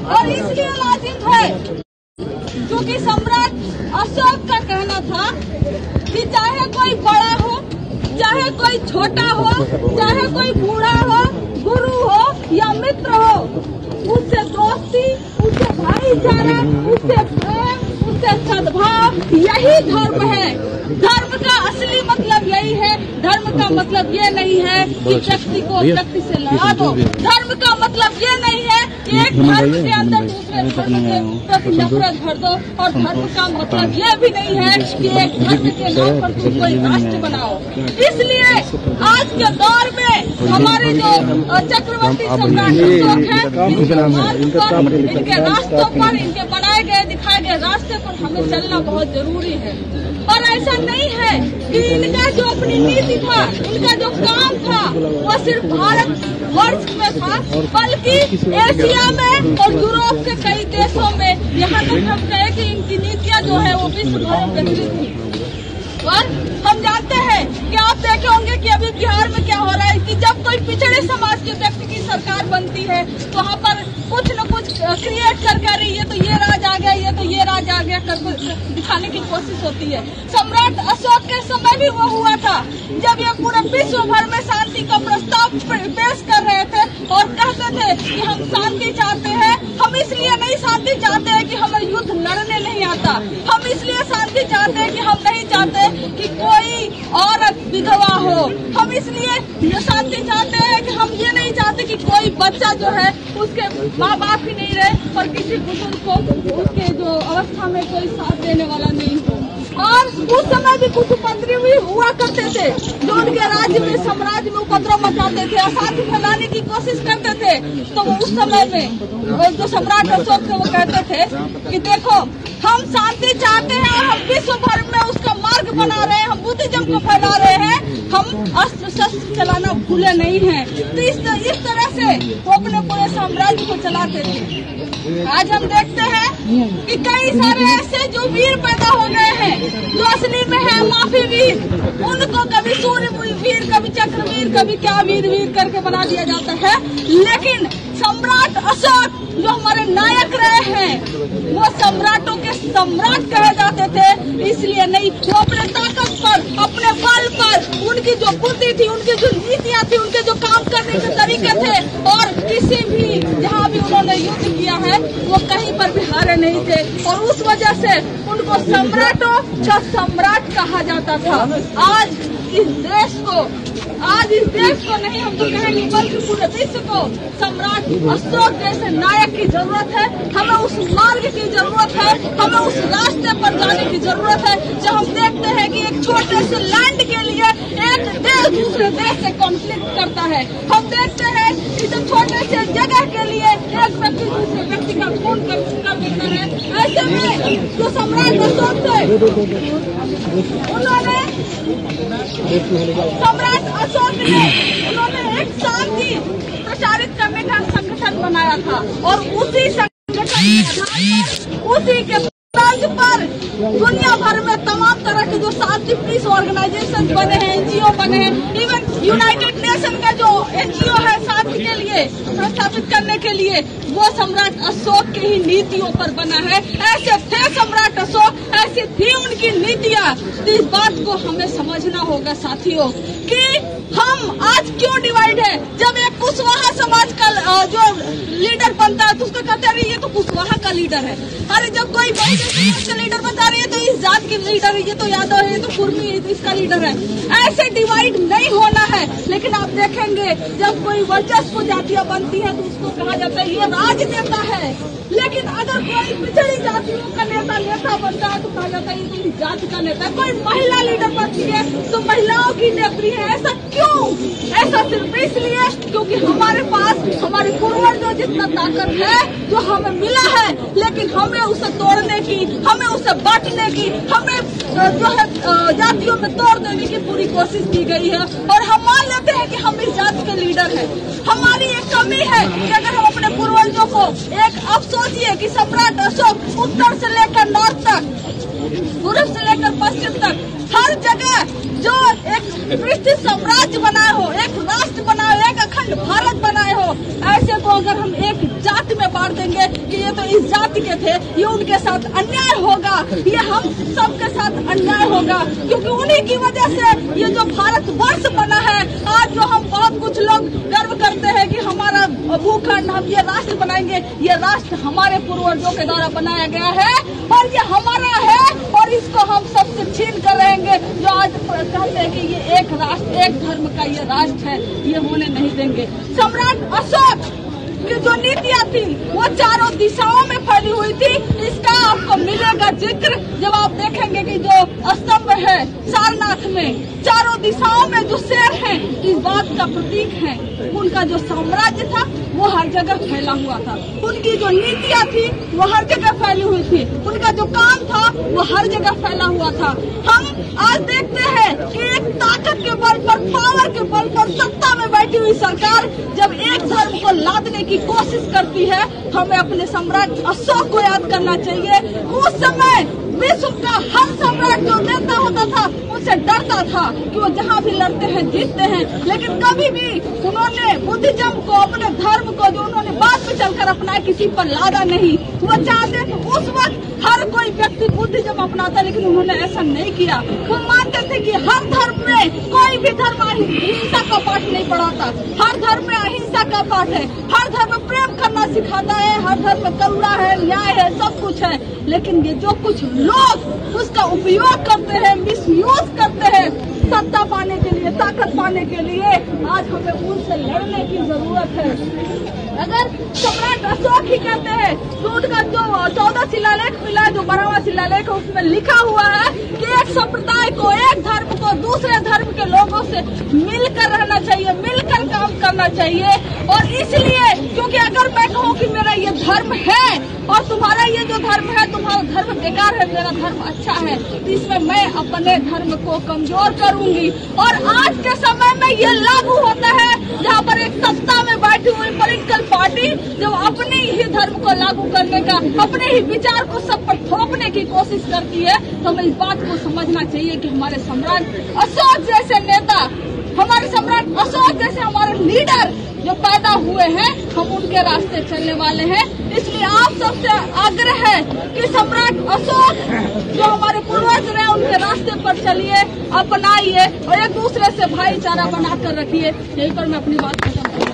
और इसलिए लाजिम है क्योंकि सम्राट अशोक का कहना था कि चाहे कोई बड़ा हो, चाहे कोई छोटा हो, चाहे कोई बूढ़ा हो, गुरु हो या मित्र हो, उससे दोस्ती, उससे भाईचारा, उससे प्रेम, उससे सद्भाव, यही धर्म है। धर्म का असली मतलब यही है। धर्म का मतलब ये नहीं है कि व्यक्ति को व्यक्ति से लड़ा दो। धर्म का मतलब ये नहीं है कि एक धर्म के अंदर दूसरे धर्म के प्रति नफरत भर दो। और धर्म का मतलब ये भी नहीं है कि एक धर्म के नाम पर तुम कोई राष्ट्र बनाओ। इसलिए आज के दौर में हमारे जो चक्रवर्ती सम्राट अशोक है, इनके रास्तों पर, इनके बनाए गए दिखाए गए रास्ते पर हमें चलना बहुत जरूरी है। और ऐसा नहीं है कि इनका जो अपनी नीति था, इनका जो काम था, वो सिर्फ भारत वर्ष में था, बल्कि एशिया में और यूरोप के कई देशों में, यहाँ तक हम कहे कि इनकी नीतियाँ जो है वो विश्व भर में प्रचलित थी। और हम जानते हैं कि आप देखे होंगे कि अभी बिहार में क्या हो रहा है कि जब कोई पिछड़े समाज के व्यक्ति की सरकार बनती है तो वहाँ पर कुछ न कुछ क्रिएट करके अरे ये तो ये राज आ गया, ये तो ये राज आ गया कर दिखाने की कोशिश होती है। सम्राट अशोक के समय भी वो हुआ था जब ये पूरे विश्व भर में शांति का प्रस्ताव पेश कर रहे थे और कहते थे कि हम शांति चाहते हैं। हम इसलिए नहीं शांति चाहते हैं कि हमें युद्ध लड़ने नहीं आता, हम इसलिए शांति चाहते हैं कि हम नहीं चाहते कि कोई औरत विधवा हो, हम इसलिए शांति चाहते हैं कि हम ये नहीं चाहते कि कोई बच्चा जो है उसके माँ बाप ही नहीं रहे और किसी बुजुर्ग को उसके जो अवस्था में कोई साथ देने वाला नहीं हो। और उस समय भी कुछ उपद्रवी भी हुआ करते थे जो उनके राज्य में, साम्राज्य में उपद्रव मचाते थे, अशांति फैलाने की कोशिश करते थे। तो वो उस समय में जो सम्राट अशोक थे वो कहते थे कि देखो हम शांति चाहते हैं और हम विश्व भर में उसका मार्ग बना रहे हैं, हम बुद्धिज्म को फैला रहे हैं, हम अस्त्र शस्त्र चलाना भूले नहीं हैं। तो इस तरह से वो अपने पूरे साम्राज्य को चलाते थे। आज हम देखते हैं कि कई सारे ऐसे जो वीर पैदा हो गए हैं जो असली में है माफी वीर, उनको कभी सूर्य वीर, कभी चक्रवीर, कभी क्या वीर करके बना दिया जाता है। लेकिन सम्राट अशोक जो हमारे नायक रहे हैं वो सम्राटों के सम्राट कहे जाते थे। इसलिए नहीं, वो अपने ताकत पर, अपने बल पर, उनकी जो बुद्धि थी, उनकी जो नीतियाँ थी, उनके जो काम करने के तरीके थे और किसी भी जहाँ भी उन्होंने युद्ध किया है वो कहीं पर भी हारे नहीं थे और उस वजह से उनको सम्राटों का सम्राट कहा जाता था। आज इस देश को नहीं हम तो कहेंगे बल्कि पूरे विश्व को सम्राट अशोक जैसे नायक की जरूरत है। हमें उस मार्ग की जरूरत है, हमें उस रास्ते पर जाने की जरूरत है। जब हम देखते हैं कि एक छोटे से लैंड के लिए एक देश दूसरे देश से कॉन्फ्लिक्ट करता है, हम देखते हैं कि जब छोटे से जगह के लिए एक व्यक्ति दूसरे व्यक्ति का खून कर देता है, ऐसे में जो सम्राट अशोक थे उन्होंने एक शांति प्रचारित करने का संगठन बनाया था और उसी संगठन उसी के तर्ज पर दुनिया भर में तमाम तरह के जो शांति पीस ऑर्गेनाइजेशन बने हैं, एनजीओ बने हैं, इवन यूनाइटेड नेशन का जो एनजीओ है शांति के लिए स्थापित करने के लिए, वो सम्राट अशोक की ही नीतियों पर बना है। ऐसे थे सम्राट अशोक, ऐसी थी उनकी नीतियाँ। इस बात को हमें समझना होगा साथियों कि हम आज क्यों डिवाइड है। जब एक कुशवाहा समाज का जो लीडर बनता है तो उसको कहते हैं ये तो कुशवाहा का लीडर है। अरे जब कोई बड़े समाज का लीडर बनता है ये तो इस जात की लीडर है, ये तो यादव है, ये तो कुर्मी है, इसका लीडर है। ऐसे डिवाइड नहीं होना है। लेकिन आप देखेंगे जब कोई वर्चस्व जातियाँ बनती है तो उसको कहा जाता है ये राजनेता है। लेकिन अगर कोई पिछड़ी जातियों का नेता बनता है तो कहा जाता है ये तो जाति का नेता है। कोई महिला लीडर बनती है तो महिलाओं की नेत्री है। ऐसा क्यों? ऐसा सिर्फ इसलिए क्योंकि हमारे पास हमारे पूर्वजों जितना ताकत है जो हमें मिला है, लेकिन हमें उसे तोड़ने की, हमें उसे बांटने की, हमें जो है जातियों में तोड़ देने की पूरी कोशिश की गई है। और हम मान लेते हैं कि हम इस जाति के लीडर हैं। हमारी एक कमी है कि अगर हम अपने पूर्वजों को एक अब सोचिए कि सम्राट अशोक उत्तर से लेकर नॉर्थ तक, पूर्व से लेकर पश्चिम तक, हर जगह जो एक विस्तृत साम्राज्य बनाए हो, एक राष्ट्र बनाए हो, एक अखंड भारत बनाए हो, ऐसे को अगर हम एक जाति में बांट देंगे कि ये तो इस जाति के थे, ये उनके साथ अन्याय होगा, ये हम सबके साथ अन्याय होगा, क्योंकि उन्हीं की वजह से ये जो भारत वर्ष बना है। आज जो हम बहुत कुछ लोग गर्व करते हैं कि हमारा भूखंड, हम ये राष्ट्र बनाएंगे, ये राष्ट्र हमारे पूर्वजों के द्वारा बनाया गया है और ये हमारा है और इसको हम सबसे छीन कर रहेंगे। जो आज कहते हैं कि ये एक राष्ट्र एक धर्म का ये राष्ट्र है, ये होने नहीं देंगे। सम्राट अशोक की जो नीतियाँ थी वो चारों दिशाओं में फैली हुई थी। इसका आपको मिलेगा जिक्र जब आप देखेंगे कि जो स्तंभ है सारनाथ में, चारों दिशाओं में जो शेर हैं, इस बात का प्रतीक है। उनका जो साम्राज्य था वो हर जगह फैला हुआ था, उनकी जो नीतियाँ थी वो हर जगह फैली हुई थी, उनका जो काम था वो हर जगह फैला हुआ था। हम आज देखते हैं कि एक ताकत के बल पर, पावर के बल पर सत्ता में बैठी हुई सरकार जब एक धर्म को लादने की कोशिश करती है, हमें अपने सम्राट अशोक को याद करना चाहिए। उस समय विश्व का हर सम्राट जो नेता होता था उनसे डरता था कि वो जहाँ भी लड़ते हैं जीतते हैं, लेकिन कभी भी उन्होंने बुद्धिज्म को, अपने धर्म को जो उन्होंने बाद में चलकर अपनाया, किसी पर लादा नहीं। वो चाहते थे उस वक्त हर कोई व्यक्ति बुद्धिज्म अपनाता, लेकिन उन्होंने ऐसा नहीं किया। वो मानते थे कि हर धर्म में, कोई भी धर्म हिंसा का पाठ नहीं पढ़ाता, हर धर्म में अहिंसा का पाठ है, हर धर्म प्रेम करना सिखाता है, हर धर्म में करुणा है, न्याय है, सब कुछ है। लेकिन ये जो कुछ लोग उसका उपयोग करते हैं, मिसयूज करते हैं सत्ता पाने के लिए, ताकत पाने के लिए, आज हमें उनसे लड़ने की जरूरत है। अगर सम्राट अशोक ही कहते हैं तो उनका जो 14 शिलालेख मिला, जो 12वां शिलालेख है, उसमें लिखा हुआ है कि एक संप्रदाय को, एक धर्म को दूसरे धर्म के लोगों से मिलकर रहना चाहिए, मिलकर काम करना चाहिए। और इसलिए क्योंकि अगर मैं कहूँ कि मेरा ये धर्म है और तुम्हारा ये जो धर्म है, तुम्हारा धर्म बेकार है, मेरा धर्म अच्छा है, तो इसमें मैं अपने धर्म को कमजोर करूंगी। और आज के समय में ये लागू होता है जहाँ पर एक सत्ता में बैठी हुई पॉलिटिकल पार्टी जब अपने ही धर्म को लागू करने का, अपने ही विचार को सब पर थोपने की कोशिश करती है, तो हमें इस बात को समझना चाहिए कि हमारे सम्राट अशोक जैसे नेता, हमारे सम्राट अशोक जैसे हमारे लीडर जो पैदा हुए हैं, हम उनके रास्ते चलने वाले हैं। इसलिए आप सबसे आग्रह है कि सम्राट अशोक जो हमारे पूर्वज रहे, उनके रास्ते पर चलिए, अपनाइए और एक दूसरे से भाईचारा बनाकर रखिए। यही पर मैं अपनी बात खत्म करूँ।